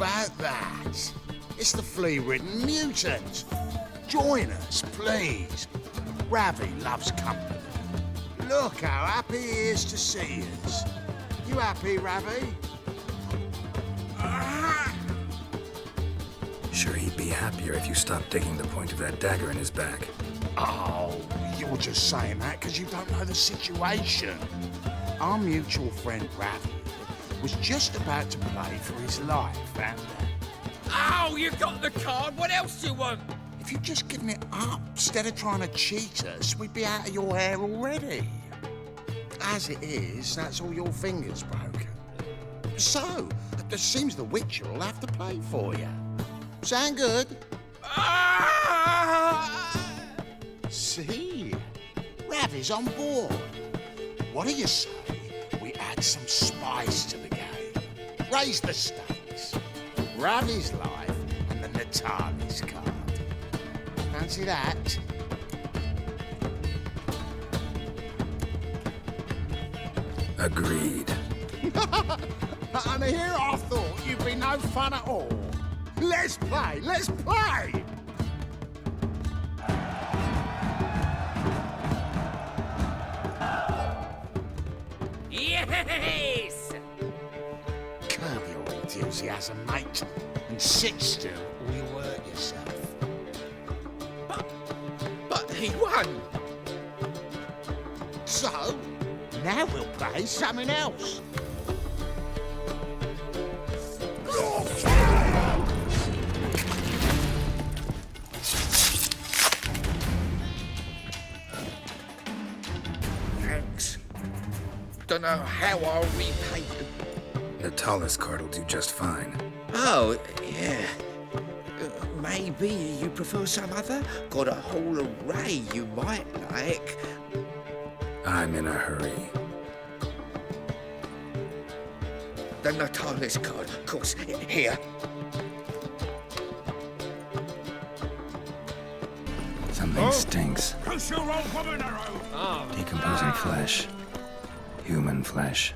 about that? It's the flea-ridden mutant. Join us, please. Ravi loves company. Look how happy he is to see us. You happy, Ravi? Sure, he'd be happier if you stopped digging the point of that dagger in his back. Oh, you're just saying that because you don't know the situation. Our mutual friend Ravi was just about to play for his life, and Oh, you got the card. What else do you want? if you'd just given it up instead of trying to cheat us, we'd be out of your hair already. As it is, that's all your fingers broken. So, it seems the Witcher will have to play for you. Sound good? See? Ravi's on board. What do you say we add some spice to the game? Raise the stakes. Ravi's life and the Natali's card. Fancy that? Agreed. And here I thought you'd be no fun at all. Let's play! Let's play! Yes! Curb your enthusiasm, mate, and sit still or you'll hurt yourself. But he won. So, now we'll play something else. Thanks. Don't know how I'll repay you. Natala's card will do just fine. Oh, yeah. Maybe you prefer some other? Got a whole array you might like. I'm in a hurry. The Natali's card, of course. Here. Something stinks. Crush your old woman arrow! Decomposing flesh. Human flesh.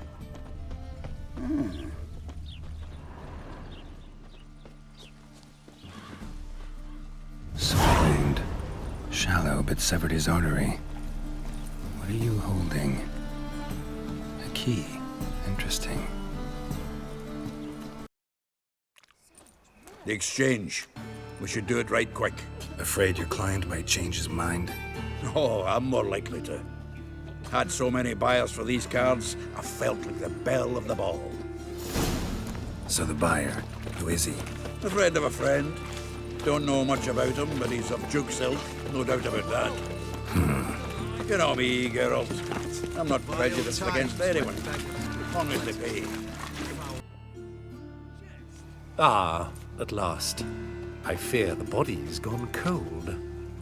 Sword wound. Shallow, but severed his artery. What are you holding? A key. Interesting. The exchange. We should do it right quick. Afraid your client might change his mind? Oh, I'm more likely to. Had so many buyers for these cards, I felt like the belle of the ball. So the buyer, who is he? A friend of a friend. Don't know much about him, but he's of Duke silk, no doubt about that. You know me, Geralt. I'm not prejudiced against anyone, as long as they pay. Ah, at last. I fear the body's gone cold.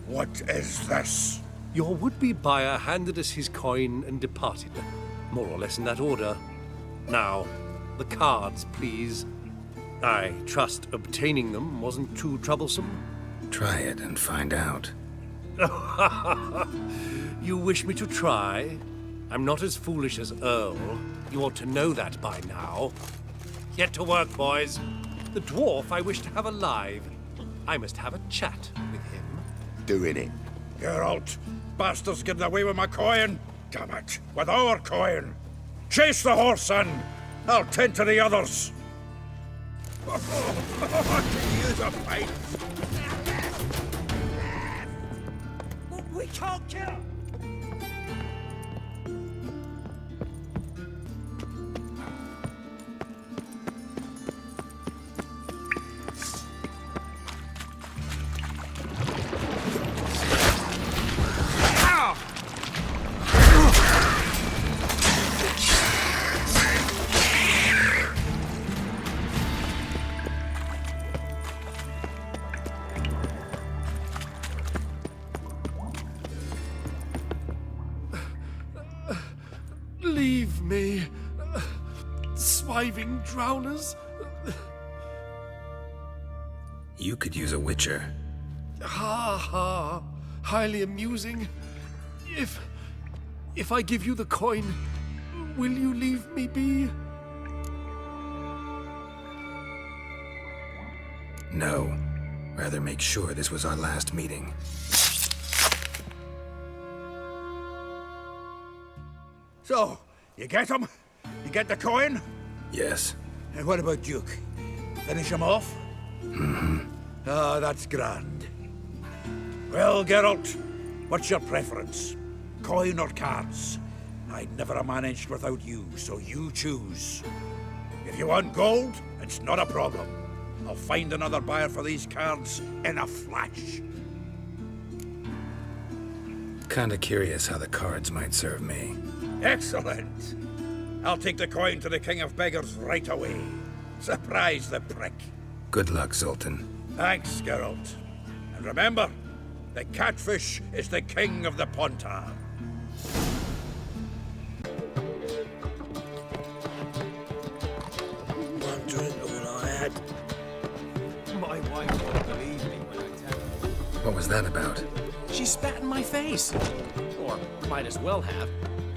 What is this? Your would-be buyer handed us his coin and departed, more or less in that order. Now, the cards, please. I trust obtaining them wasn't too troublesome. Try it and find out. You wish me to try? I'm not as foolish as Earl. You ought to know that by now. Get to work, boys. The dwarf I wish to have alive. I must have a chat with him. Doing it. Geralt, bastards getting away with my coin. Damn it, with our coin. Chase the horse, son. I'll tend to the others. I can use a fight. We can't kill him. Leave me, swiving drowners. You could use a witcher. Ha ha, highly amusing. If I give you the coin, will you leave me be? No. Rather make sure this was our last meeting. So, you get him? You get the coin? Yes. And what about Duke? Finish him off? Ah, that's grand. Well, Geralt, what's your preference? Coin or cards? I'd never have managed without you, so you choose. If you want gold, it's not a problem. I'll find another buyer for these cards in a flash. Kinda curious how the cards might serve me. Excellent. I'll take the coin to the King of Beggars right away. Surprise the prick. Good luck, Sultan. Thanks, Geralt. And remember, the catfish is the king of the Pontar. One drink all I had. My wife won't believe me when I tell her. What was that about? She spat in my face. Or might as well have.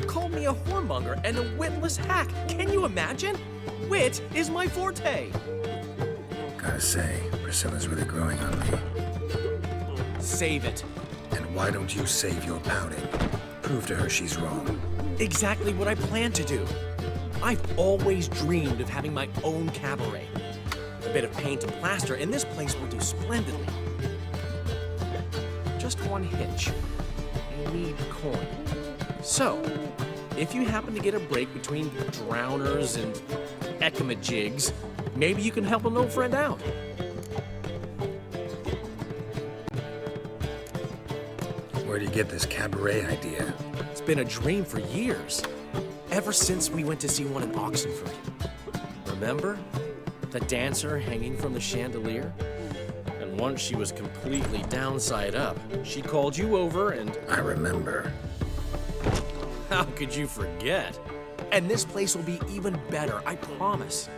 Called me a whoremonger and a witless hack. Can you imagine? Wit is my forte. Gotta say, Priscilla's really growing on me. Save it. And why don't you save your pouting? Prove to her she's wrong. Exactly what I plan to do. I've always dreamed of having my own cabaret. A bit of paint and plaster, and this place will do splendidly. Just one hitch. I need coin. So, if you happen to get a break between drowners and ecamajigs, maybe you can help an old friend out. Where do you get this cabaret idea? It's been a dream for years. Ever since we went to see one in Oxenford. Remember? The dancer hanging from the chandelier? And once she was completely downside up, she called you over and... I remember. How could you forget? And this place will be even better, I promise.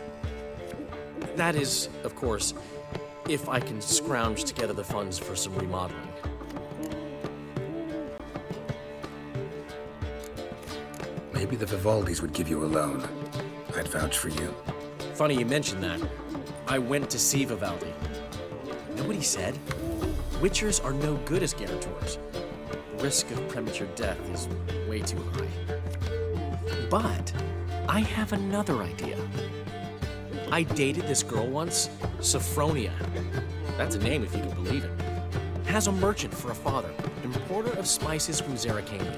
That is, of course, if I can scrounge together the funds for some remodeling. Maybe the Vivaldis would give you a loan. I'd vouch for you. Funny you mention that. I went to see Vivaldi. Know what he said? Witchers are no good as guarantors. The risk of premature death is way too high. But I have another idea. I dated this girl once, Sophronia. That's a name if you can believe it. Has a merchant for a father, importer of spices from Zerrikania.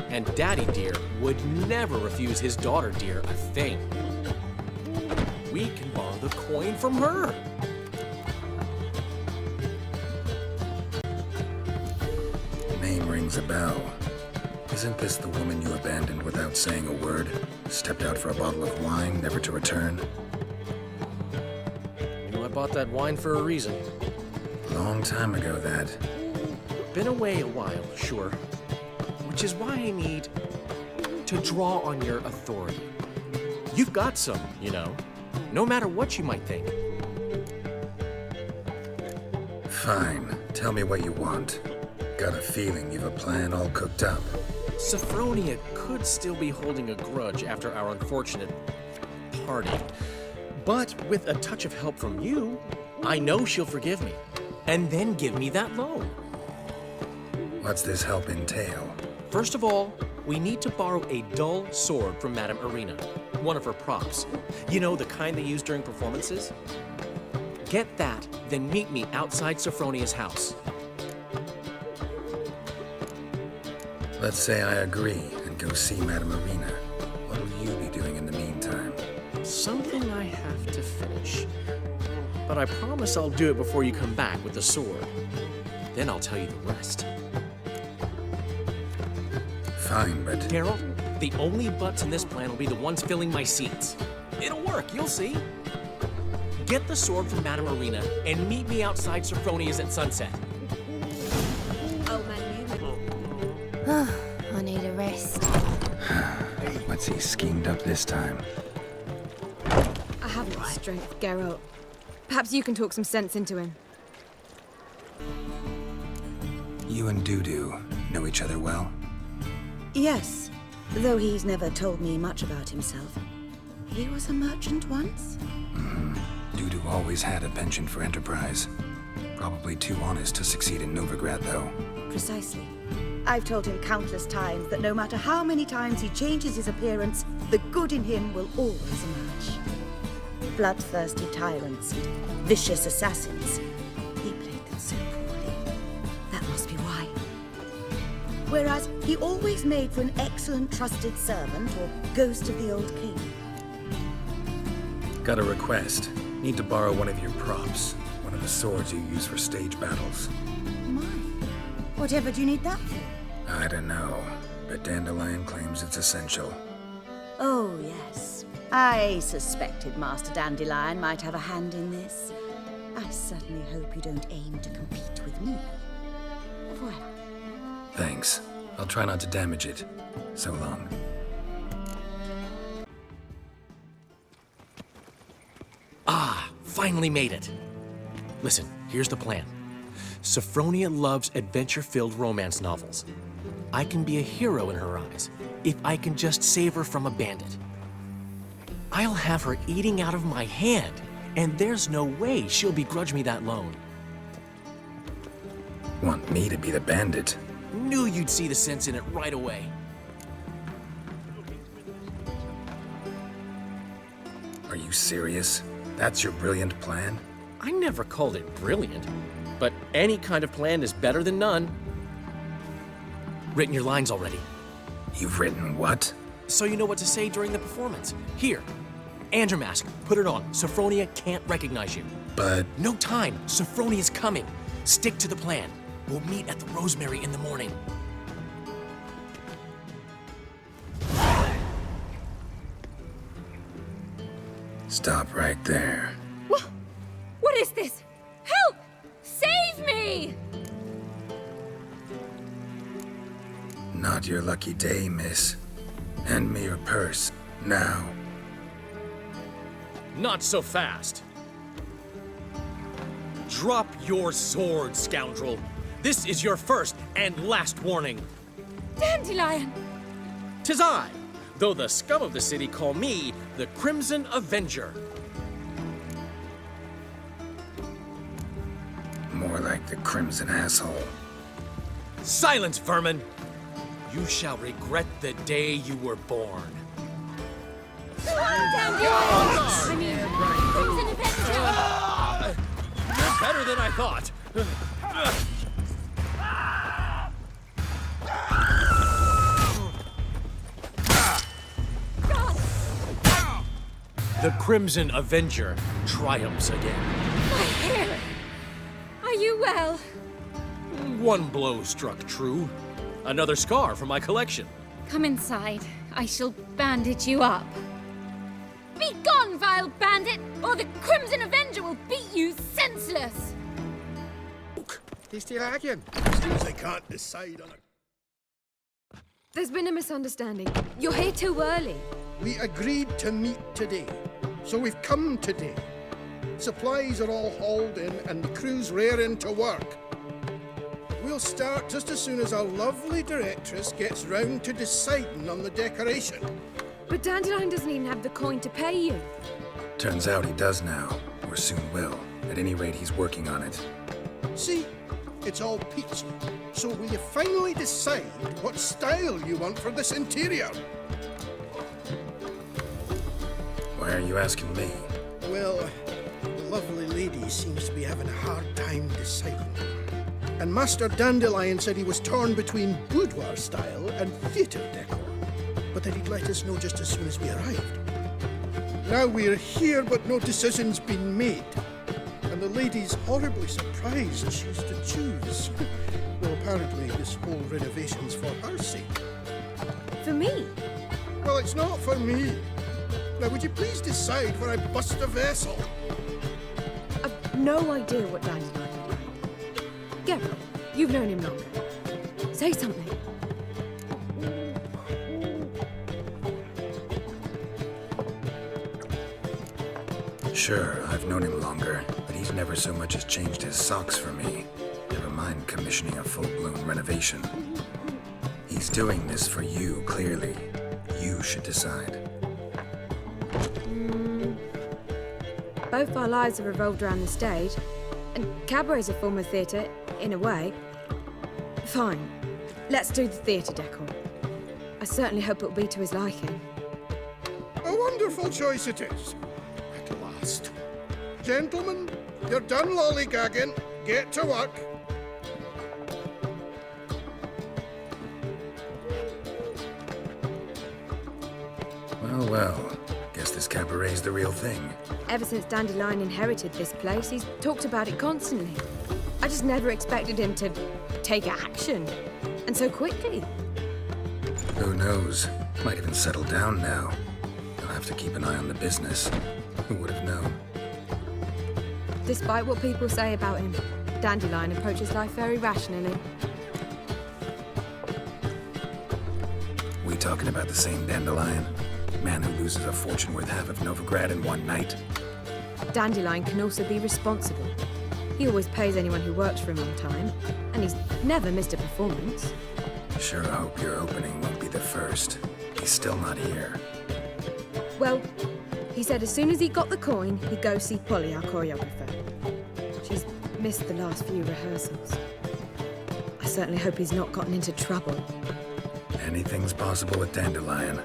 And Daddy Dear would never refuse his daughter Dear a thing. We can borrow the coin from her. Name rings a bell. Isn't this the woman you abandoned without saying a word? Stepped out for a bottle of wine, never to return? You know, I bought that wine for a reason. Long time ago, that. Been away a while, sure. Which is why I need to draw on your authority. You've got some, you know, no matter what you might think. Fine. Tell me what you want. Got a feeling you've a plan all cooked up. Sophronia could still be holding a grudge after our unfortunate party. But with a touch of help from you, I know she'll forgive me. And then give me that loan. What's this help entail? First of all, we need to borrow a dull sword from Madame Irina, one of her props. You know, the kind they use during performances? Get that, then meet me outside Sophronia's house. Let's say I agree and go see Madame Irina. What'll you be doing in the meantime? Something I have to finish. But I promise I'll do it before you come back with the sword. Then I'll tell you the rest. Fine, but... Geralt, the only butts in this plan will be the ones filling my seats. It'll work, you'll see. Get the sword from Madame Irina and meet me outside Sophronia's at sunset. Oh, I need a rest. What's he schemed up this time? I haven't the strength, Geralt. Perhaps you can talk some sense into him. You and Dudu know each other well? Yes, though he's never told me much about himself. He was a merchant once? Dudu always had a penchant for enterprise. Probably too honest to succeed in Novigrad, though. Precisely. I've told him countless times that no matter how many times he changes his appearance, the good in him will always emerge. Bloodthirsty tyrants, vicious assassins. He played them so poorly. That must be why. Whereas he always made for an excellent trusted servant or ghost of the old king. Got a request. Need to borrow one of your props. One of the swords you use for stage battles. My. Whatever do you need that for? I don't know, but Dandelion claims it's essential. Oh, yes. I suspected Master Dandelion might have a hand in this. I certainly hope you don't aim to compete with me. Voilà. Thanks. I'll try not to damage it. So long. Finally made it. Listen, here's the plan. Sophronia loves adventure-filled romance novels. I can be a hero in her eyes if I can just save her from a bandit. I'll have her eating out of my hand, and there's no way she'll begrudge me that loan. Want me to be the bandit? Knew you'd see the sense in it right away. Are you serious? That's your brilliant plan? I never called it brilliant, but any kind of plan is better than none. Written your lines already, You've written what? so you know what to say during the performance. Here, and your mask. Put it on. Sophronia can't recognize you. But No time. Sophronia's coming. Stick to the plan. We'll meet at the Rosemary in the morning. stop right there. What is this? Help! Save me! Not your lucky day, miss. Hand me your purse, now. Not so fast. Drop your sword, scoundrel. This is your first and last warning. Dandelion! 'Tis I, though the scum of the city call me the Crimson Avenger. More like the Crimson Asshole. Silence, vermin! You shall regret the day you were born. I mean, Crimson Avenger! You're better than I thought. The Crimson Avenger triumphs again. My hair! Are you well? One blow struck true. Another scar from my collection. Come inside. I shall bandage you up. Be gone, vile bandit, or the Crimson Avenger will beat you senseless! Tasty lagging. Seems they can't decide on it. There's been a misunderstanding. You're here too early. We agreed to meet today, so we've come today. Supplies are all hauled in and the crew's raring to work. We'll start just as soon as our lovely directress gets round to deciding on the decoration. But Dandelion doesn't even have the coin to pay you. Turns out he does now, or soon will. At any rate, he's working on it. See, it's all peachy. So will you finally decide what style you want for this interior? Why are you asking me? Well, the lovely lady seems to be having a hard time deciding. And Master Dandelion said he was torn between boudoir style and theatre decor, but that he'd let us know just as soon as we arrived. Now we're here, but no decision's been made. And the lady's horribly surprised that she's to choose. Well, apparently this whole renovation's for her sake. For me? Well, it's not for me. Now, would you please decide where I bust a vessel? I've no idea what Dandelion would like. Geralt, you've known him longer. Say something. Sure, I've known him longer, but he's never so much as changed his socks for me. Never mind commissioning a full-blown renovation. He's doing this for you, clearly. You should decide. Both our lives have revolved around the stage, and cabaret's a form of theatre, in a way. Fine. Let's do the theatre decor. I certainly hope it'll be to his liking. A wonderful choice it is. At last. Gentlemen, you're done lollygagging. Get to work. Well, well. Guess this cabaret's the real thing. Ever since Dandelion inherited this place, he's talked about it constantly. I just never expected him to take action. And so quickly. Who knows? Might even settle down now. You'll have to keep an eye on the business. Who would have known? Despite what people say about him, Dandelion approaches life very rationally. We talking about the same Dandelion? Man who loses a fortune worth half of Novigrad in one night? Dandelion can also be responsible. He always pays anyone who works for him on time, and he's never missed a performance. Sure hope your opening won't be the first. He's still not here. Well, he said as soon as he got the coin, he'd go see Polly, our choreographer. She's missed the last few rehearsals. I certainly hope he's not gotten into trouble. Anything's possible with Dandelion.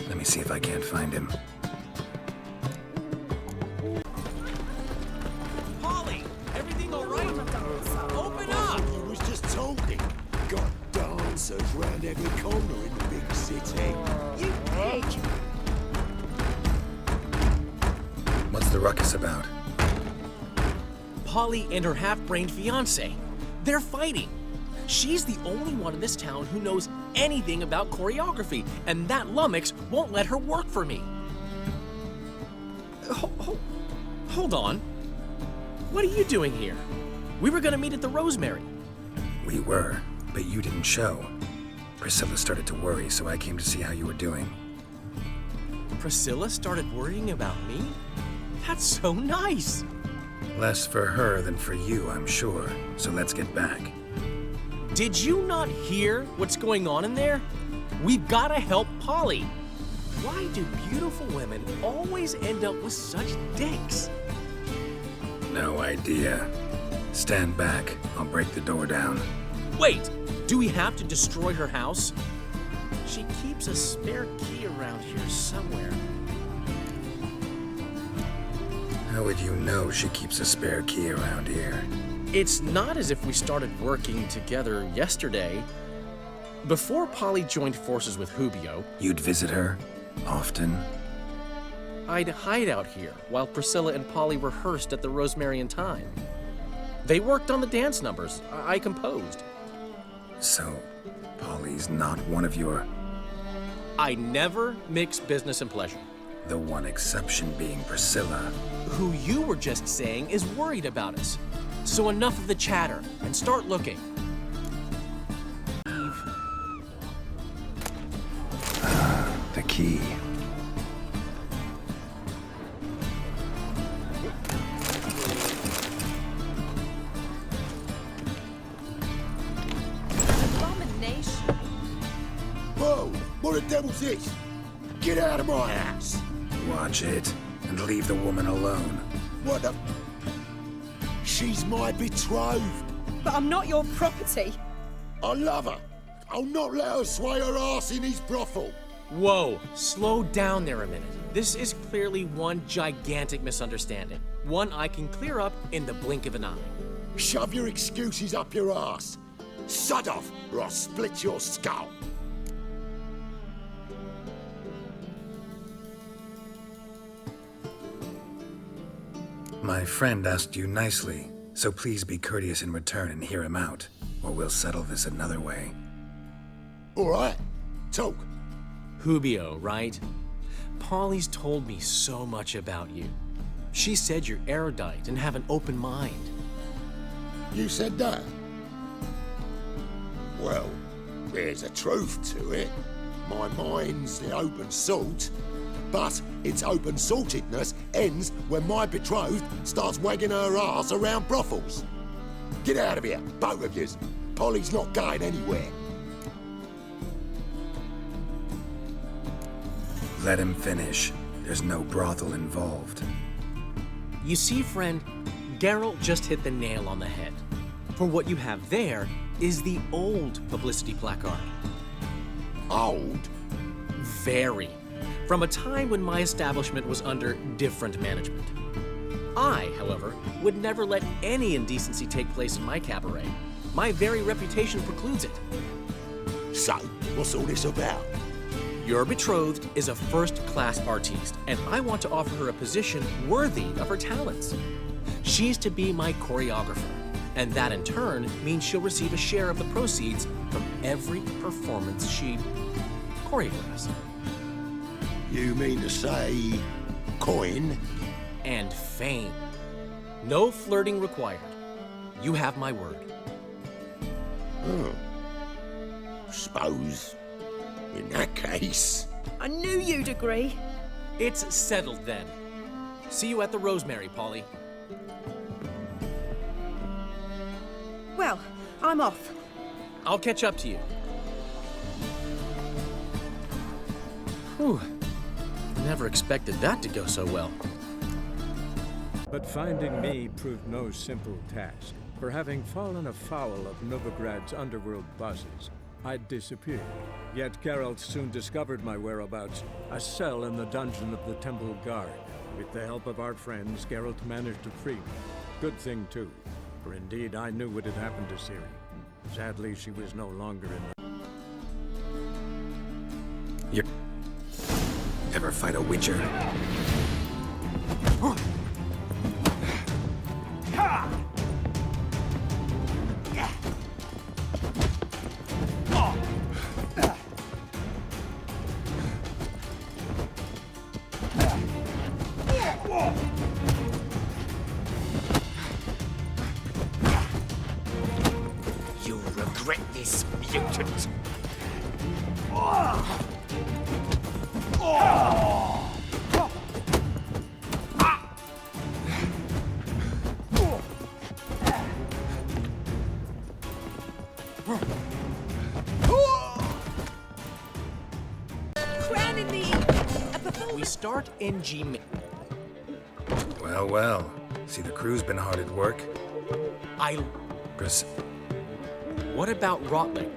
Let me see if I can't find him. Polly, everything all right? Open up! He was just talking. Got dancers round every corner in the big city. You pig! What's the ruckus about? Polly and her half-brained fiancé. They're fighting. She's the only one in this town who knows anything about choreography, and that lummox won't let her work for me. Hold on. What are you doing here? We were gonna meet at the Rosemary. We were, but you didn't show. Priscilla started to worry, so I came to see how you were doing. Priscilla started worrying about me? That's so nice. Less for her than for you, I'm sure. So let's get back. Did you not hear what's going on in there? We've gotta help Polly. Why do beautiful women always end up with such dicks? No idea. Stand back. I'll break the door down. Wait, do we have to destroy her house? She keeps a spare key around here somewhere. How would you know she keeps a spare key around here? It's not as if we started working together yesterday. Before Polly joined forces with Hubio, You'd visit her? Often? I'd hide out here while Priscilla and Polly rehearsed at the Rosemary in Time. They worked on the dance numbers I composed. So, Polly's not one of your... I never mix business and pleasure. The one exception being Priscilla. Who you were just saying is worried about us. So enough of the chatter, and start looking. The key. Abomination. Whoa, what the devil's this? Get out of my house! Watch it, and leave the woman alone. What the... She's my betrothed. But I'm not your property. I love her. I'll not let her sway her ass in his brothel. Whoa, slow down there a minute. This is clearly one gigantic misunderstanding. One I can clear up in the blink of an eye. Shove your excuses up your ass. Sod off, or I'll split your skull. My friend asked you nicely, so please be courteous in return and hear him out, or we'll settle this another way. All right, talk. Hubio, right? Polly's told me so much about you. She said you're erudite and have an open mind. You said that? Well, there's a truth to it. My mind's the open salt, but its open saltedness ends when my betrothed starts wagging her ass around brothels. Get out of here, both of yous. Polly's not going anywhere. Let him finish. There's no brothel involved. You see, friend, Geralt just hit the nail on the head. For what you have there is the old publicity placard. Old? Very. From a time when my establishment was under different management. I, however, would never let any indecency take place in my cabaret. My very reputation precludes it. So, what's all this about? Your betrothed is a first-class artiste, and I want to offer her a position worthy of her talents. She's to be my choreographer, and that in turn means she'll receive a share of the proceeds from every performance she choreographs. You mean to say coin? And fame. No flirting required. You have my word. Suppose, in that case... I knew you'd agree. It's settled then. See you at the Rosemary, Polly. Well, I'm off. I'll catch up to you. Whew. Never expected that to go so well. But finding me proved no simple task. For having fallen afoul of Novigrad's underworld bosses, I'd disappeared. Yet Geralt soon discovered my whereabouts, a cell in the dungeon of the Temple Guard. With the help of our friends, Geralt managed to free me. Good thing, too, for indeed I knew what had happened to Ciri. Sadly, she was no longer in the... You ever fight a Witcher? You'll regret this, mutant. We start in G. Well, well. See, the crew's been hard at work. Pres- What about Rotling?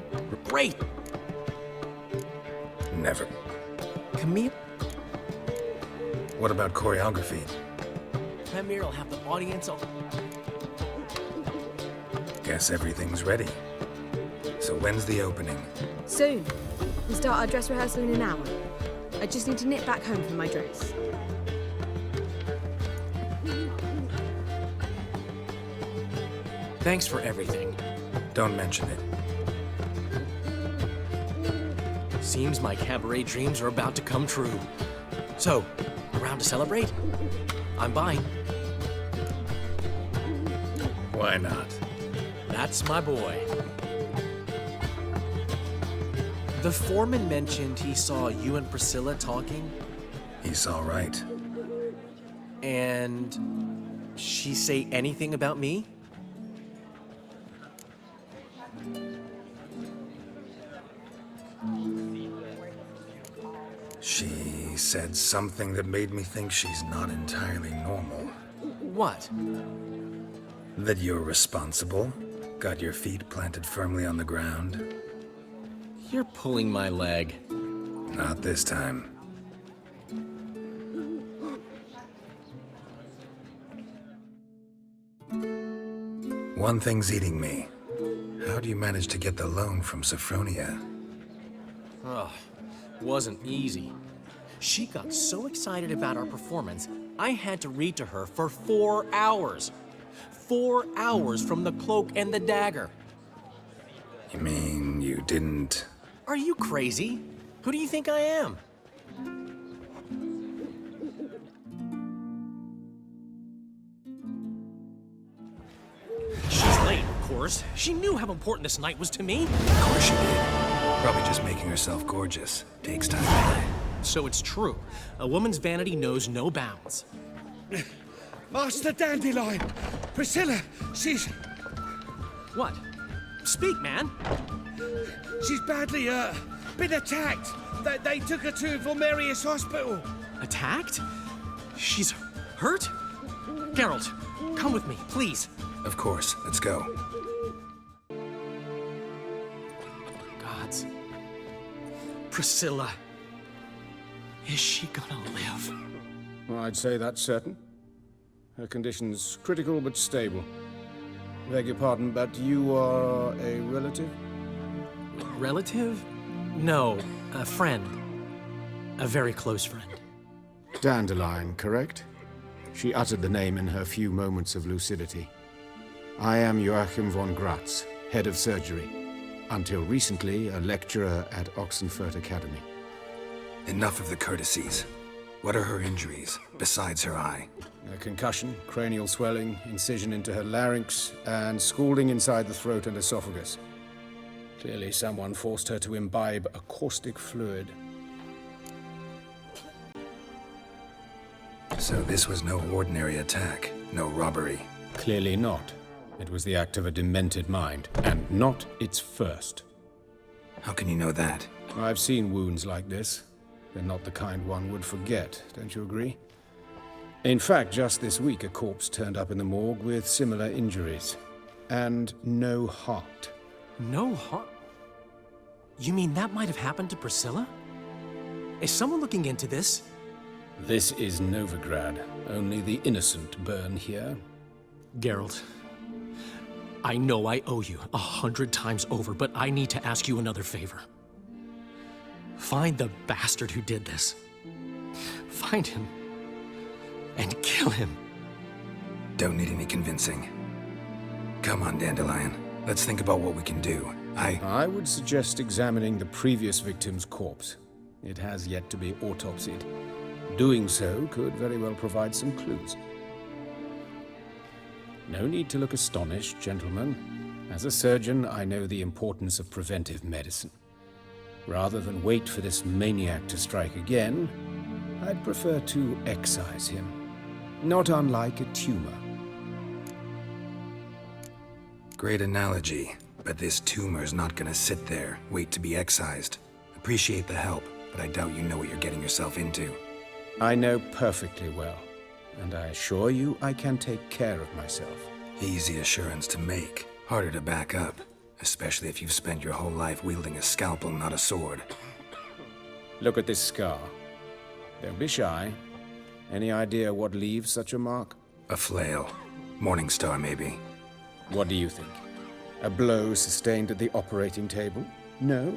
Great! Never. Camille? What about choreography? Premier will have the audience on. Guess everything's ready. So when's the opening? Soon. We start our dress rehearsal in an hour. I just need to nip back home for my dress. Thanks for everything. Don't mention it. Seems my cabaret dreams are about to come true. So, around to celebrate? I'm buying. Why not? That's my boy. The foreman mentioned he saw you and Priscilla talking. He's all right. And she say anything about me? She said something that made me think she's not entirely normal. What? That you're responsible, got your feet planted firmly on the ground. You're pulling my leg. Not this time. One thing's eating me. How do you manage to get the loan from Sophronia? Ugh, wasn't easy. She got so excited about our performance, I had to read to her for 4 hours. 4 hours from the Cloak and the Dagger. You mean you didn't... Are you crazy? Who do you think I am? She's late, of course. She knew how important this night was to me. Of course she did. Probably just making herself gorgeous. Takes time. So it's true. A woman's vanity knows no bounds. Master Dandelion! Priscilla, she's... What? Speak, man. She's badly, been attacked. They took her to Volmerius Hospital. Attacked? She's hurt? Geralt, come with me, please. Of course, let's go. Gods. Priscilla. Is she gonna live? Well, I'd say that's certain. Her condition's critical but stable. Beg your pardon, but you are a relative? Relative? No, a friend. A very close friend. Dandelion, correct? She uttered the name in her few moments of lucidity. I am Joachim von Gratz, head of surgery. Until recently, a lecturer at Oxenfurt Academy. Enough of the courtesies. What are her injuries, besides her eye? A concussion, cranial swelling, incision into her larynx, and scalding inside the throat and esophagus. Clearly someone forced her to imbibe a caustic fluid. So this was no ordinary attack, no robbery. Clearly not. It was the act of a demented mind, and not its first. How can you know that? I've seen wounds like this. They're not the kind one would forget, don't you agree? In fact, just this week a corpse turned up in the morgue with similar injuries. And no heart. No heart? You mean that might have happened to Priscilla? Is someone looking into this? This is Novigrad. Only the innocent burn here. Geralt, I know I owe you 100 times over, but I need to ask you another favor. Find the bastard who did this. Find him. And kill him. Don't need any convincing. Come on, Dandelion. Let's think about what we can do. I would suggest examining the previous victim's corpse. It has yet to be autopsied. Doing so could very well provide some clues. No need to look astonished, gentlemen. As a surgeon, I know the importance of preventive medicine. Rather than wait for this maniac to strike again, I'd prefer to excise him. Not unlike a tumor. Great analogy, but this tumor's not gonna sit there, wait to be excised. Appreciate the help, but I doubt you know what you're getting yourself into. I know perfectly well, and I assure you I can take care of myself. Easy assurance to make, harder to back up, especially if you've spent your whole life wielding a scalpel, not a sword. Look at this scar. Don't be shy. Any idea what leaves such a mark? A flail. Morningstar, maybe. What do you think? A blow sustained at the operating table? No?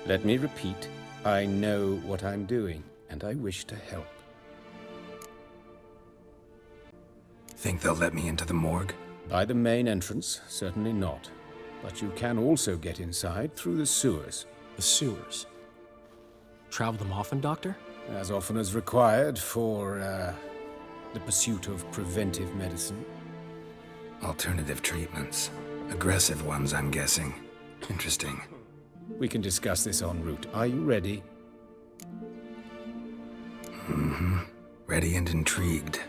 Let me repeat. I know what I'm doing, and I wish to help. Think they'll let me into the morgue? By the main entrance, certainly not. But you can also get inside through the sewers. The sewers? Travel them often, Doctor? As often as required for, the pursuit of preventive medicine. Alternative treatments. Aggressive ones, I'm guessing. Interesting. We can discuss this en route. Are you ready? Mm-hmm. Ready and intrigued.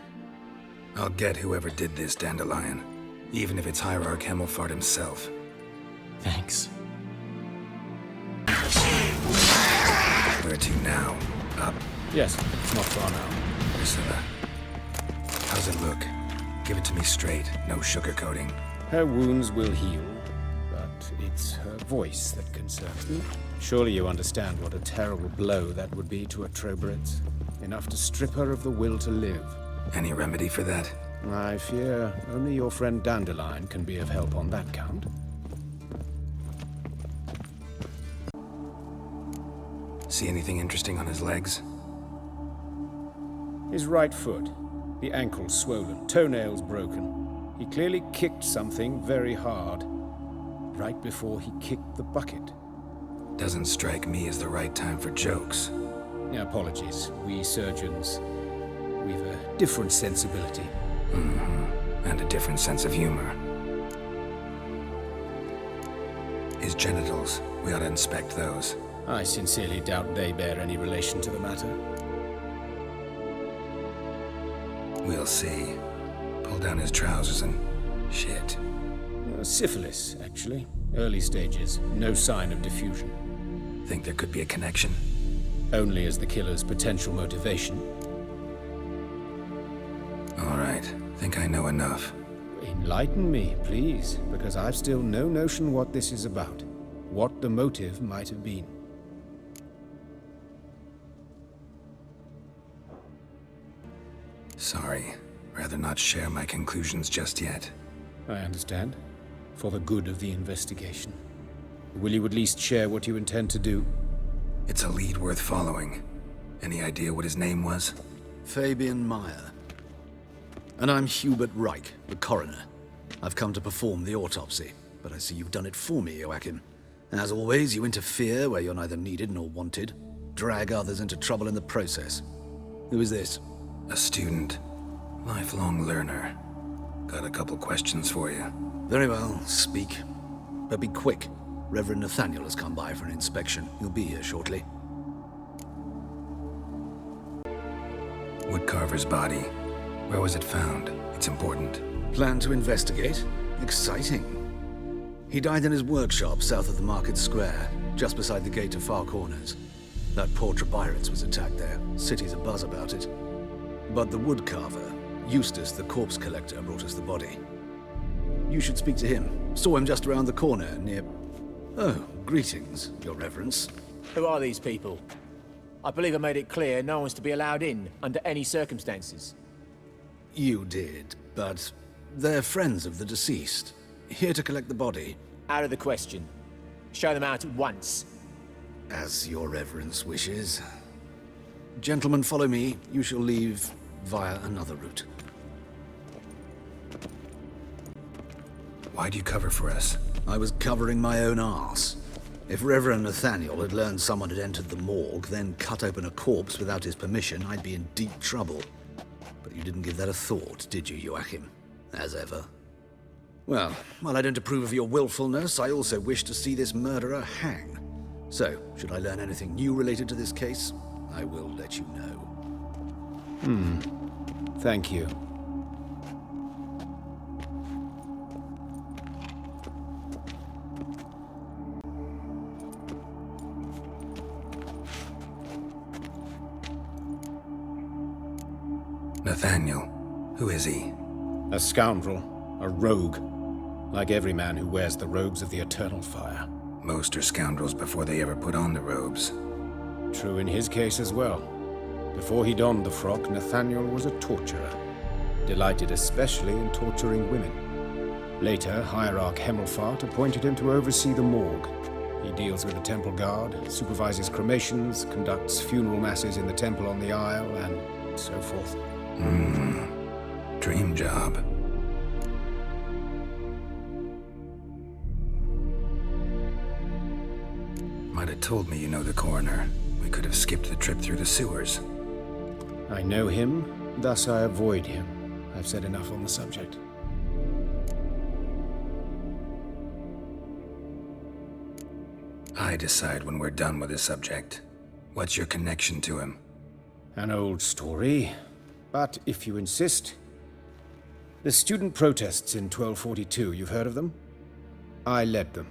I'll get whoever did this, Dandelion. Even if it's Hierarch Hemmelfart himself. Thanks. Where to now? Up? Yes, it's not far now. Priscilla. How's it look? Give it to me straight, no sugarcoating. Her wounds will heal, but it's her voice that concerns me. Surely you understand what a terrible blow that would be to a Trobritz. Enough to strip her of the will to live. Any remedy for that? I fear only your friend Dandelion can be of help on that count. See anything interesting on his legs? His right foot. The ankle swollen, toenails broken. He clearly kicked something very hard. Right before he kicked the bucket. Doesn't strike me as the right time for jokes. Apologies. We surgeons, we've a different sensibility. Mm-hmm. And a different sense of humor. His genitals, we ought to inspect those. I sincerely doubt they bear any relation to the matter. We'll see. Pull down his trousers and... shit. Syphilis, actually. Early stages. No sign of diffusion. Think there could be a connection? Only as the killer's potential motivation. All right, think I know enough. Enlighten me, please, because I've still no notion what this is about. What the motive might have been. Sorry. Rather not share my conclusions just yet. I understand. For the good of the investigation. Will you at least share what you intend to do? It's a lead worth following. Any idea what his name was? Fabian Meyer. And I'm Hubert Reich, the coroner. I've come to perform the autopsy, but I see you've done it for me, Joachim. As always, you interfere where you're neither needed nor wanted. Drag others into trouble in the process. Who is this? A student. Lifelong learner. Got a couple questions for you. Very well, speak. But be quick. Reverend Nathaniel has come by for an inspection. He'll be here shortly. Woodcarver's body. Where was it found? It's important. Plan to investigate? Exciting. He died in his workshop south of the Market Square, just beside the gate to Far Corners. That poor Trebyran's was attacked there. City's abuzz about it. But the woodcarver, Eustace the corpse collector, brought us the body. You should speak to him. Saw him just around the corner near... Oh, greetings, Your Reverence. Who are these people? I believe I made it clear no one's to be allowed in under any circumstances. You did, but they're friends of the deceased. Here to collect the body. Out of the question. Show them out at once. As Your Reverence wishes. Gentlemen, follow me. You shall leave via another route. Why'd you cover for us? I was covering my own arse. If Reverend Nathaniel had learned someone had entered the morgue, then cut open a corpse without his permission, I'd be in deep trouble. But you didn't give that a thought, did you, Joachim? As ever. Well, while I don't approve of your willfulness, I also wish to see this murderer hang. So, should I learn anything new related to this case, I will let you know. Thank you. Nathaniel. Who is he? A scoundrel. A rogue. Like every man who wears the robes of the Eternal Fire. Most are scoundrels before they ever put on the robes. True in his case as well. Before he donned the frock, Nathaniel was a torturer. Delighted especially in torturing women. Later, Hierarch Hemmelfart appointed him to oversee the morgue. He deals with the temple guard, supervises cremations, conducts funeral masses in the temple on the Isle, and so forth. Dream job. Might have told me you know the coroner. We could have skipped the trip through the sewers. I know him, thus I avoid him. I've said enough on the subject. I decide when we're done with the subject. What's your connection to him? An old story, but if you insist. The student protests in 1242, you've heard of them? I led them.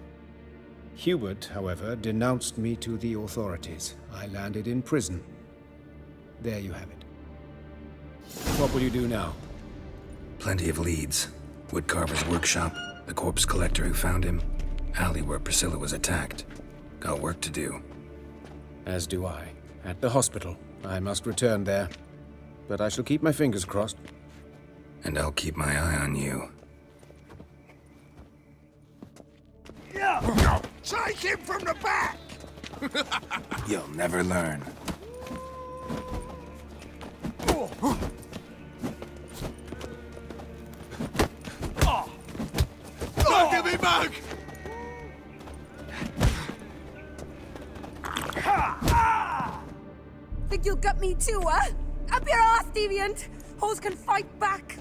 Hubert, however, denounced me to the authorities. I landed in prison. There you have it. What will you do now? Plenty of leads. Woodcarver's workshop, the corpse collector who found him, alley where Priscilla was attacked. Got work to do. As do I. At the hospital. I must return there. But I shall keep my fingers crossed. And I'll keep my eye on you. Take him from the back! You'll never learn. Look at me, mug! Think you'll get me too, huh? Up your ass, deviant! Hoes can fight back!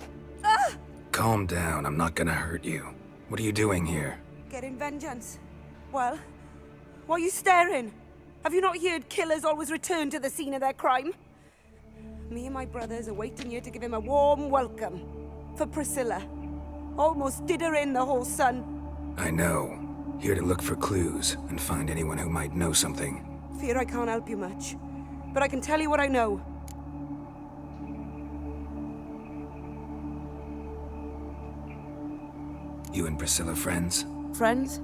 Calm down, I'm not gonna hurt you. What are you doing here? Getting vengeance. Well, why are you staring? Have you not heard killers always return to the scene of their crime? Me and my brothers are waiting here to give him a warm welcome. For Priscilla. Almost did her in, the whole son. I know. Here to look for clues and find anyone who might know something. Fear I can't help you much. But I can tell you what I know. You and Priscilla friends? Friends?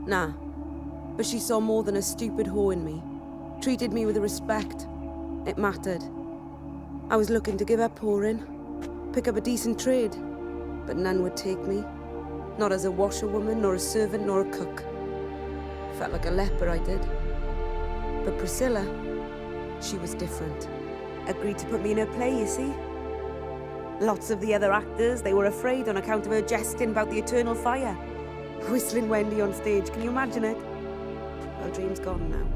Nah. But she saw more than a stupid whore in me. Treated me with respect. It mattered. I was looking to give up whoring, pick up a decent trade, but none would take me. Not as a washerwoman, nor a servant, nor a cook. Felt like a leper, I did. But Priscilla, she was different. Agreed to put me in her play, you see? Lots of the other actors, they were afraid on account of her jesting about the eternal fire. Whistling Wendy on stage, can you imagine it? Well, dream's gone now.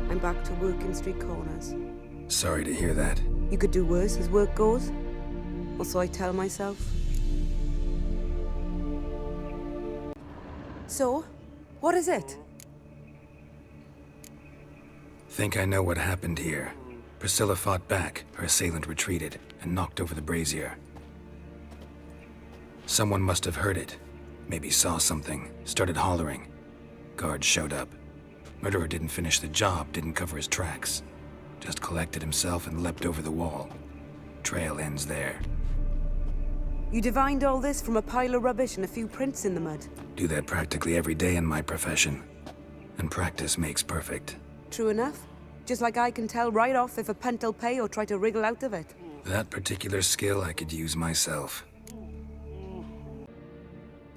I'm back to working street corners. Sorry to hear that. You could do worse as work goes. Or so I tell myself. So, what is it? Think I know what happened here. Priscilla fought back, her assailant retreated, and knocked over the brazier. Someone must have heard it. Maybe saw something, started hollering. Guards showed up. Murderer didn't finish the job, didn't cover his tracks. Just collected himself and leapt over the wall. Trail ends there. You divined all this from a pile of rubbish and a few prints in the mud. Do that practically every day in my profession. And practice makes perfect. True enough. Just like I can tell right off if a punt'll pay or try to wriggle out of it. That particular skill I could use myself.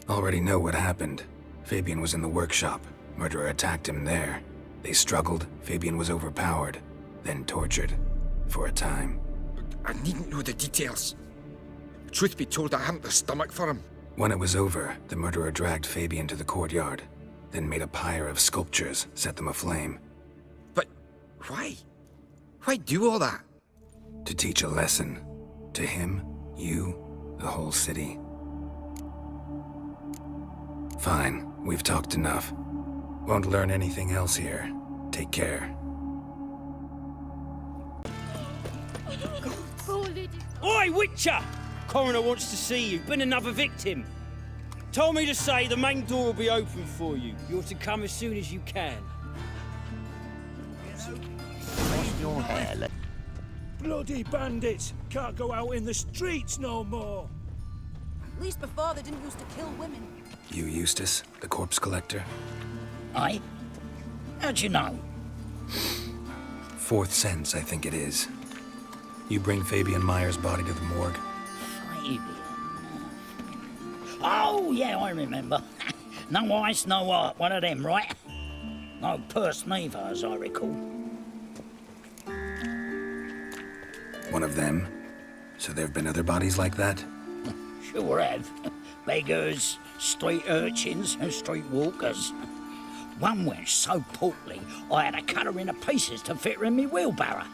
Already know what happened. Fabian was in the workshop. Murderer attacked him there. They struggled. Fabian was overpowered, then tortured. For a time. I needn't know the details. Truth be told, I haven't the stomach for him. When it was over, the murderer dragged Fabian to the courtyard, then made a pyre of sculptures, set them aflame. But why? Why do all that? To teach a lesson. To him, you, the whole city. Fine, we've talked enough. Won't learn anything else here. Take care. Oi, Witcher! Coroner wants to see you. Been another victim. Told me to say the main door will be open for you. You're to come as soon as you can. Wash your hair. Bloody bandits! Can't go out in the streets no more! At least before they didn't used to kill women. You Eustace, the corpse collector? Aye? How'd you know? Fourth sense, I think it is. You bring Fabian Meyer's body to the morgue? Fabian... Oh, yeah, I remember. No ice, no art, one of them, right? No purse neither, as I recall. One of them? So there have been other bodies like that? Sure have. Beggars, street urchins, and street walkers. One went so portly, I had to cut her into pieces to fit her in me wheelbarrow.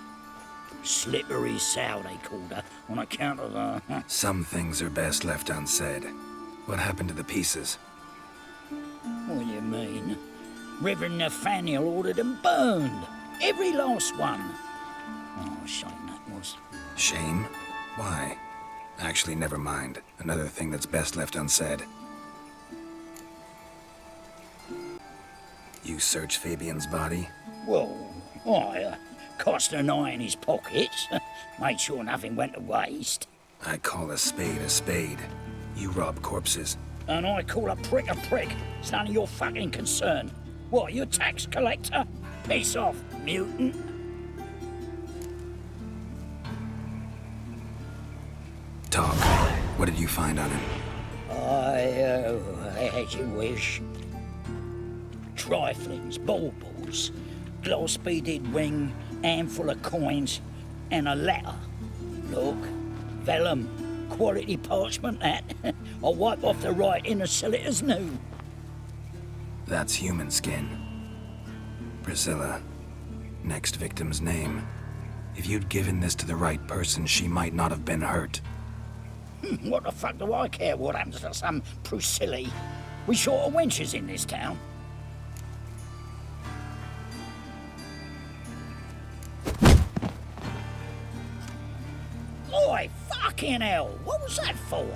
Slippery sow, they called her, on account of the... Some things are best left unsaid. What happened to the pieces? What do you mean? Reverend Nathaniel ordered them burned. Every last one. Oh, shame that was. Shame? Why? Actually, never mind. Another thing that's best left unsaid. You search Fabian's body? Well, I cast an eye in his pockets. Made sure nothing went to waste. I call a spade a spade. You rob corpses. And I call a prick a prick. It's none of your fucking concern. What, you a tax collector? Piss off, mutant. Talk. What did you find on him? As you wish. Triflings, baubles, gloss-beaded ring, handful of coins, and a letter. Look, vellum, quality parchment that. I'll wipe off the writing and sell it as new. That's human skin. Priscilla. Next victim's name. If you'd given this to the right person, she might not have been hurt. What the fuck do I care what happens to some Priscilla? We short of wenches in this town. Oi, fucking hell! What was that for?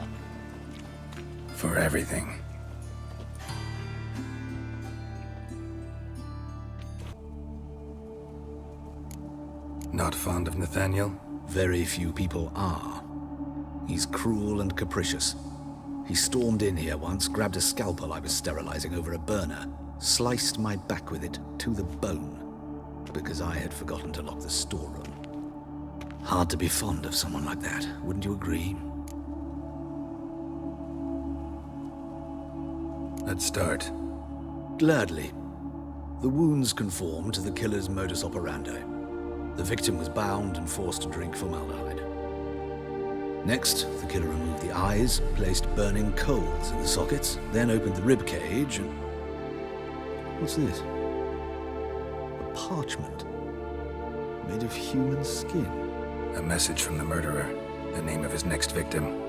For everything. Not fond of Nathaniel? Very few people are. He's cruel and capricious. He stormed in here once, grabbed a scalpel I was sterilizing over a burner, sliced my back with it to the bone, because I had forgotten to lock the storeroom. Hard to be fond of someone like that, wouldn't you agree? Let's start. Gladly. The wounds conformed to the killer's modus operandi. The victim was bound and forced to drink formaldehyde. Next, the killer removed the eyes, placed burning coals in the sockets, then opened the rib cage and... What's this? A parchment made of human skin. A message from the murderer. The name of his next victim.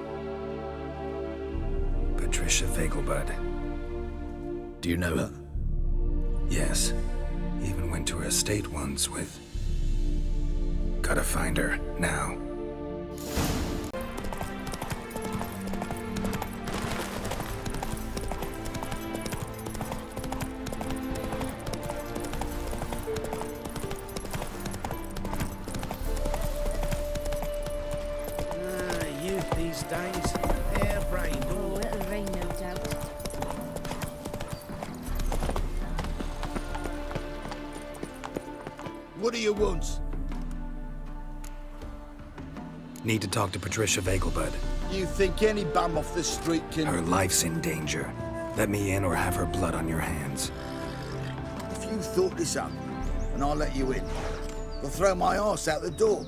Patricia Vegelbud. Do you know her? Yes. Even went to her estate once with... Gotta find her, now. Youth these days, hair-brained. Oh, it'll rain, no doubt. What do you want? Need to talk to Patricia Vegelbud. You think any bum off the street can... Her life's in danger. Let me in or have her blood on your hands. If you thought this up, and I'll let you in, I'll throw my arse out the door.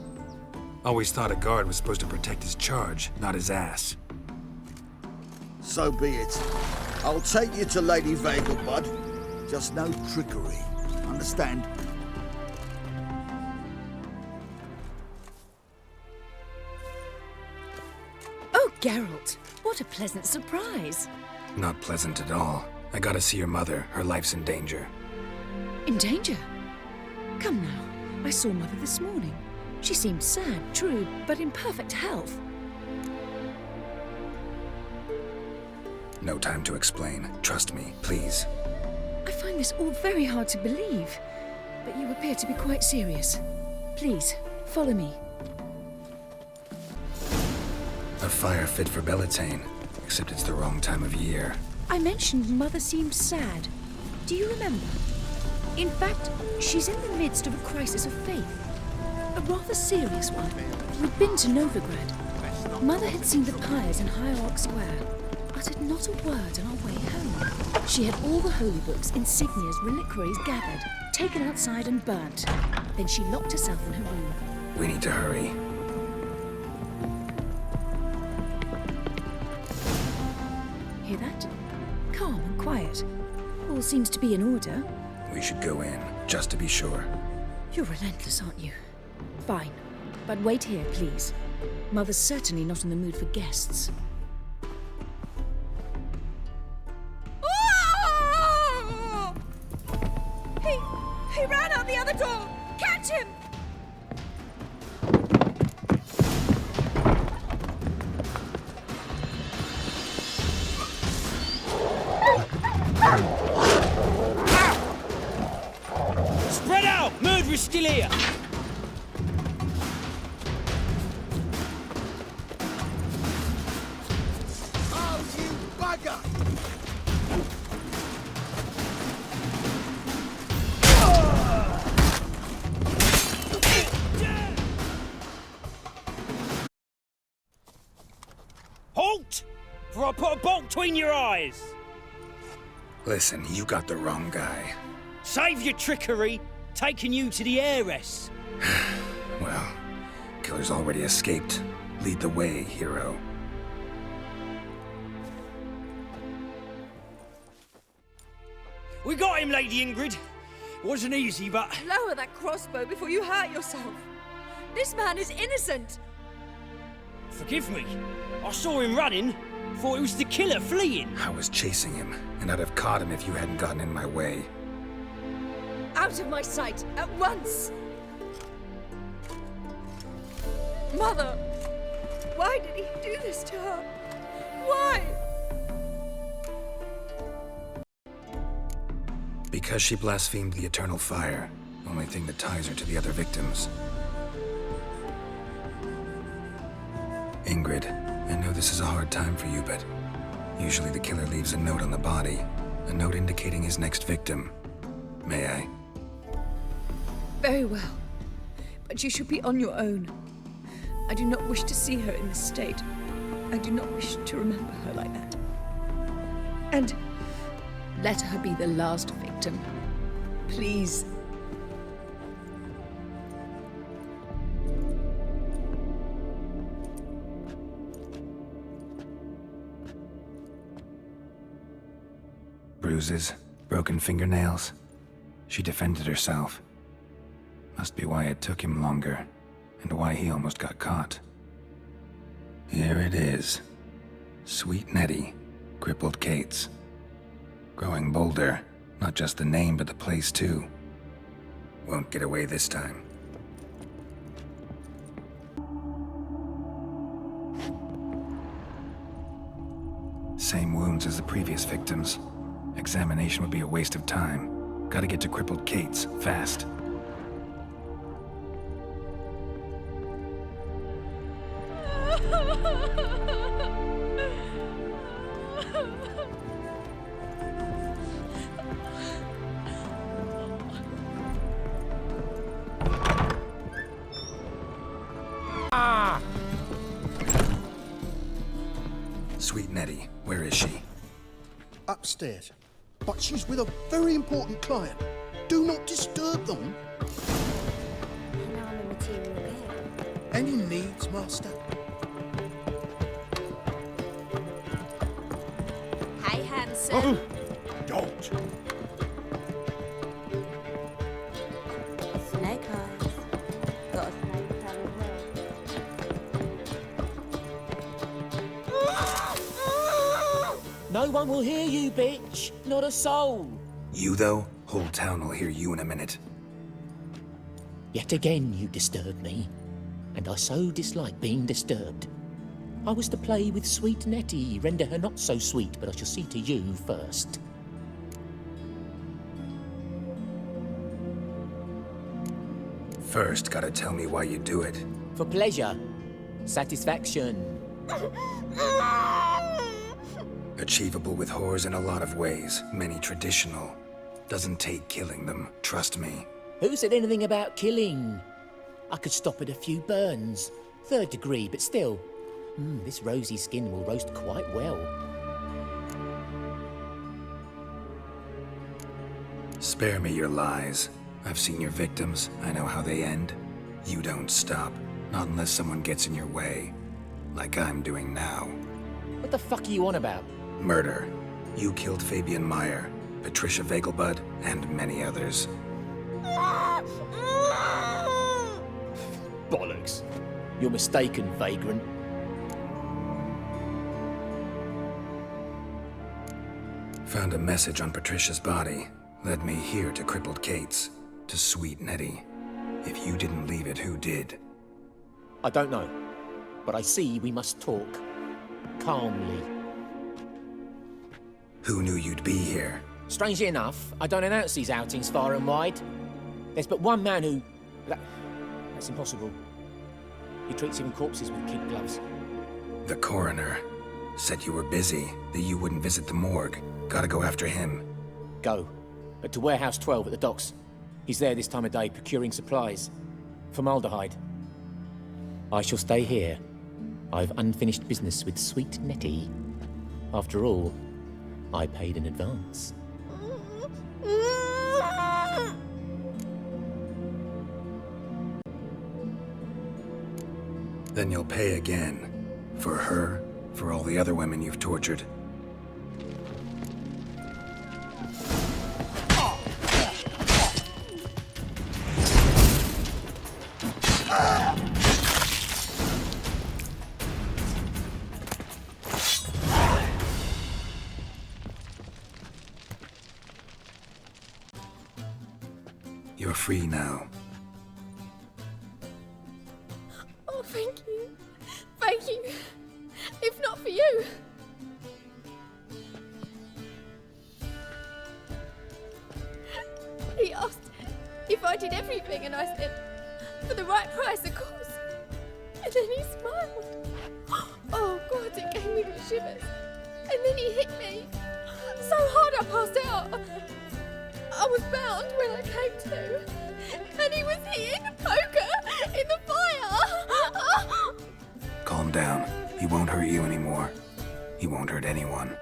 Always thought a guard was supposed to protect his charge, not his ass. So be it. I'll take you to Lady Vegelbud. Just no trickery. Understand? Oh, Geralt, what a pleasant surprise. Not pleasant at all. I gotta see your mother. Her life's in danger. In danger? Come now, I saw Mother this morning. She seemed sad, true, but in perfect health. No time to explain. Trust me, please. I find this all very hard to believe, but you appear to be quite serious. Please, follow me. A fire fit for Bellatane, except it's the wrong time of year. I mentioned Mother seemed sad. Do you remember? In fact, she's in the midst of a crisis of faith. A rather serious one. We'd been to Novigrad. Mother had seen the pyres in Hierarch Square, uttered not a word on our way home. She had all the holy books, insignias, reliquaries gathered, taken outside and burnt. Then she locked herself in her room. We need to hurry. Hear that? Calm and quiet. All seems to be in order. We should go in, just to be sure. You're relentless, aren't you? Fine. But wait here, please. Mother's certainly not in the mood for guests. He ran out the other door! Catch him! Spread out! Murderer's still here! Oh, you bugger! Halt! For I put a bolt between your eyes! Listen, you got the wrong guy. Save your trickery, taking you to the heiress. Well, killer's already escaped. Lead the way, hero. We got him, Lady Ingrid. Wasn't easy, but... Lower that crossbow before you hurt yourself. This man is innocent. Forgive me. I saw him running. Thought it was the killer fleeing. I was chasing him, and I'd have caught him if you hadn't gotten in my way. Out of my sight, at once! Mother! Why did he do this to her? Why? Because she blasphemed the eternal fire. Only thing that ties her to the other victims. Ingrid, I know this is a hard time for you, but Usually the killer leaves a note on the body, a note indicating his next victim. May I? Very well. But you should be on your own. I do not wish to see her in this state. I do not wish to remember her like that. And let her be the last victim. Please. Bruises, broken fingernails. She defended herself. Must be why it took him longer, and why he almost got caught. Here it is. Sweet Nettie, crippled Kate's. Growing bolder, not just the name but the place too. Won't get away this time. Same wounds as the previous victims. Examination would be a waste of time. Gotta get to crippled Kate's, fast. Sweet Nettie, where is she? Upstairs. But she's with a very important client. Do not disturb them. Any needs, Master? Hey, handsome. Oh, don't. Snake eyes. Got a snake eye No one will hear you, bitch. Not a soul. You though? Whole town will hear you in a minute. Yet again you disturb me, and I so dislike being disturbed. I was to play with sweet Nettie, render her not so sweet, but I shall see to you first. First, gotta tell me why you do it. For pleasure. Satisfaction. Achievable with whores in a lot of ways, many traditional. Doesn't take killing them, trust me. Who said anything about killing? I could stop at a few burns. 3rd degree, but still. This rosy skin will roast quite well. Spare me your lies. I've seen your victims, I know how they end. You don't stop, not unless someone gets in your way. Like I'm doing now. What the fuck are you on about? Murder. You killed Fabian Meyer, Patricia Vegelbud, and many others. Bollocks. You're mistaken, vagrant. Found a message on Patricia's body. Led me here to crippled Kate's. To sweet Nettie. If you didn't leave it, who did? I don't know. But I see we must talk. Calmly. Who knew you'd be here? Strangely enough, I don't announce these outings far and wide. There's but one man who... That's impossible. He treats even corpses with kid gloves. The coroner. Said you were busy, that you wouldn't visit the morgue. Gotta go after him. Go. But to Warehouse 12 at the docks. He's there this time of day procuring supplies. Formaldehyde. I shall stay here. I've unfinished business with sweet Nettie. After all, I paid in advance. Then you'll pay again. For her, for all the other women you've tortured. You're free now. Oh, thank you. Thank you. If not for you. He asked if I did everything, and I said, for the right price, of course. And then he smiled. Oh, God, it gave me the shivers. And then he passed out. I was bound when I came to. And he was eating a poker in the fire. Calm down. He won't hurt you anymore. He won't hurt anyone.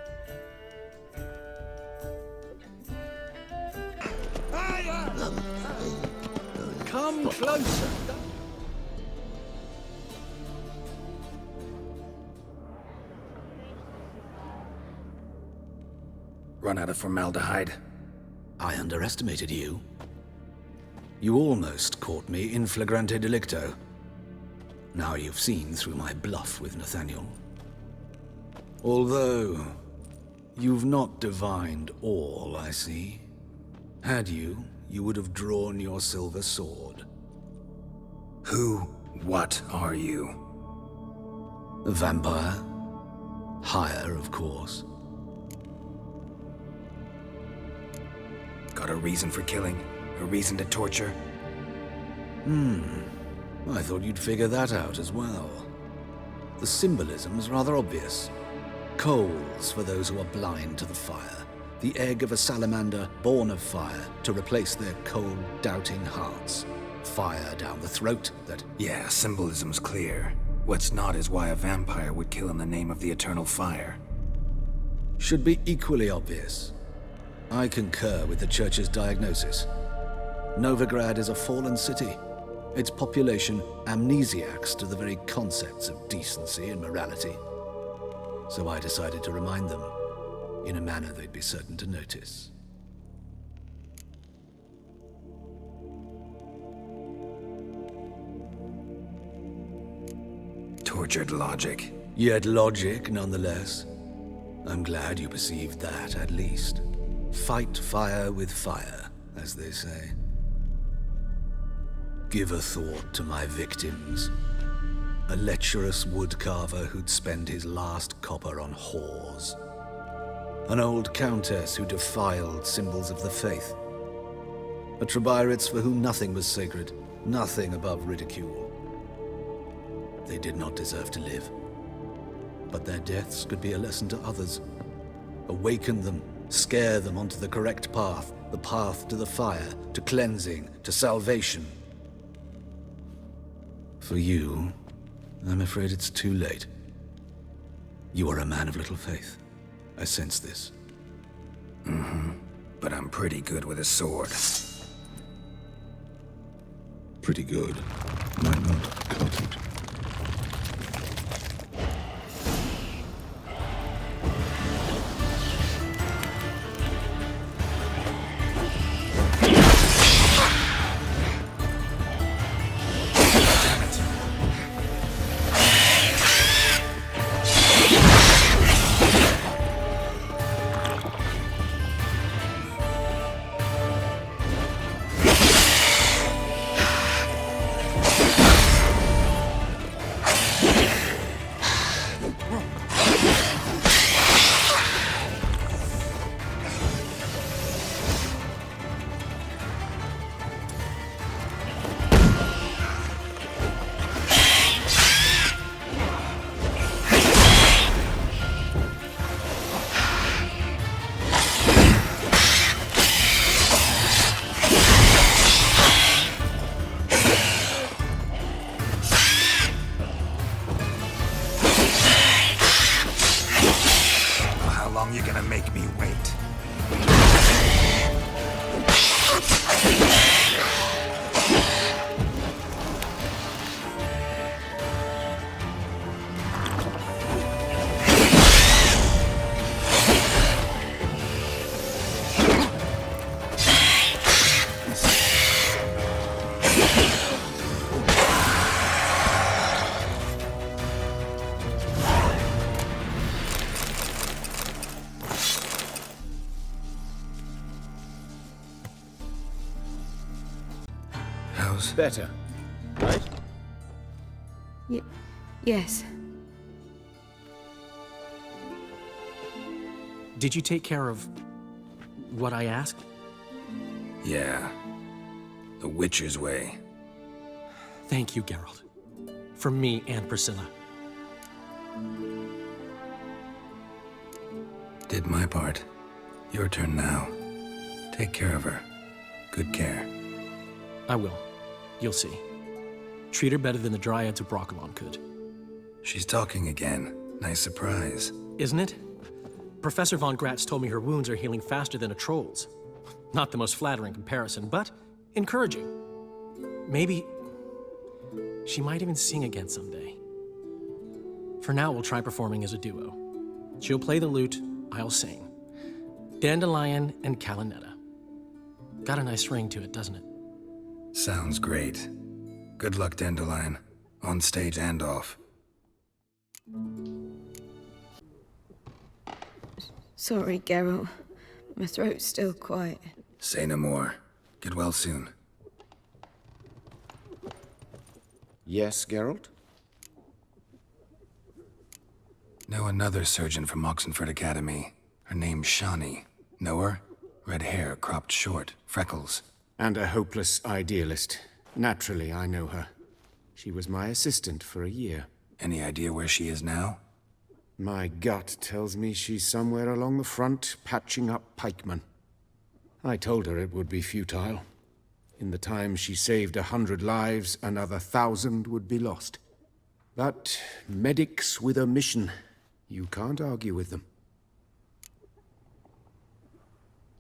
Come closer. Run out of formaldehyde. I underestimated you. You almost caught me in flagrante delicto. Now you've seen through my bluff with Nathaniel. Although, you've not divined all, I see. Had you, you would have drawn your silver sword. What are you? A vampire. Higher, of course. Got a reason for killing? A reason to torture? I thought you'd figure that out as well. The symbolism's rather obvious. Coals for those who are blind to the fire. The egg of a salamander born of fire to replace their cold, doubting hearts. Fire down the throat that... Yeah, symbolism's clear. What's not is why a vampire would kill in the name of the eternal fire. Should be equally obvious. I concur with the Church's diagnosis. Novigrad is a fallen city. Its population amnesiacs to the very concepts of decency and morality. So I decided to remind them, in a manner they'd be certain to notice. Tortured logic. Yet logic, nonetheless. I'm glad you perceived that, at least. Fight fire with fire, as they say. Give a thought to my victims. A lecherous woodcarver who'd spend his last copper on whores. An old countess who defiled symbols of the faith. A Trebirates for whom nothing was sacred, nothing above ridicule. They did not deserve to live. But their deaths could be a lesson to others. Awaken them, scare them onto the correct path, the path to the fire, to cleansing, to salvation. For you, I'm afraid it's too late. You are a man of little faith. I sense this. But I'm pretty good with a sword. Pretty good. Might not cut it. Better, right? Yes. Did you take care of what I asked? Yeah. The Witcher's way. Thank you, Geralt. From me and Priscilla. Did my part. Your turn now. Take care of her. Good care. I will. You'll see. Treat her better than the Dryads of Broccolon could. She's talking again. Nice surprise. Isn't it? Professor von Gratz told me her wounds are healing faster than a troll's. Not the most flattering comparison, but encouraging. Maybe she might even sing again someday. For now, we'll try performing as a duo. She'll play the lute, I'll sing. Dandelion and Calinetta. Got a nice ring to it, doesn't it? Sounds great. Good luck, Dandelion. On stage and off. Sorry, Geralt. My throat's still quiet. Say no more. Get well soon. Yes, Geralt? Know another surgeon from Oxenford Academy. Her name's Shani. Know her? Red hair, cropped short, freckles. And a hopeless idealist. Naturally, I know her. She was my assistant for a year. Any idea where she is now? My gut tells me she's somewhere along the front, patching up pikemen. I told her it would be futile. In the time she saved 100 lives, another 1,000 would be lost. But medics with a mission, you can't argue with them.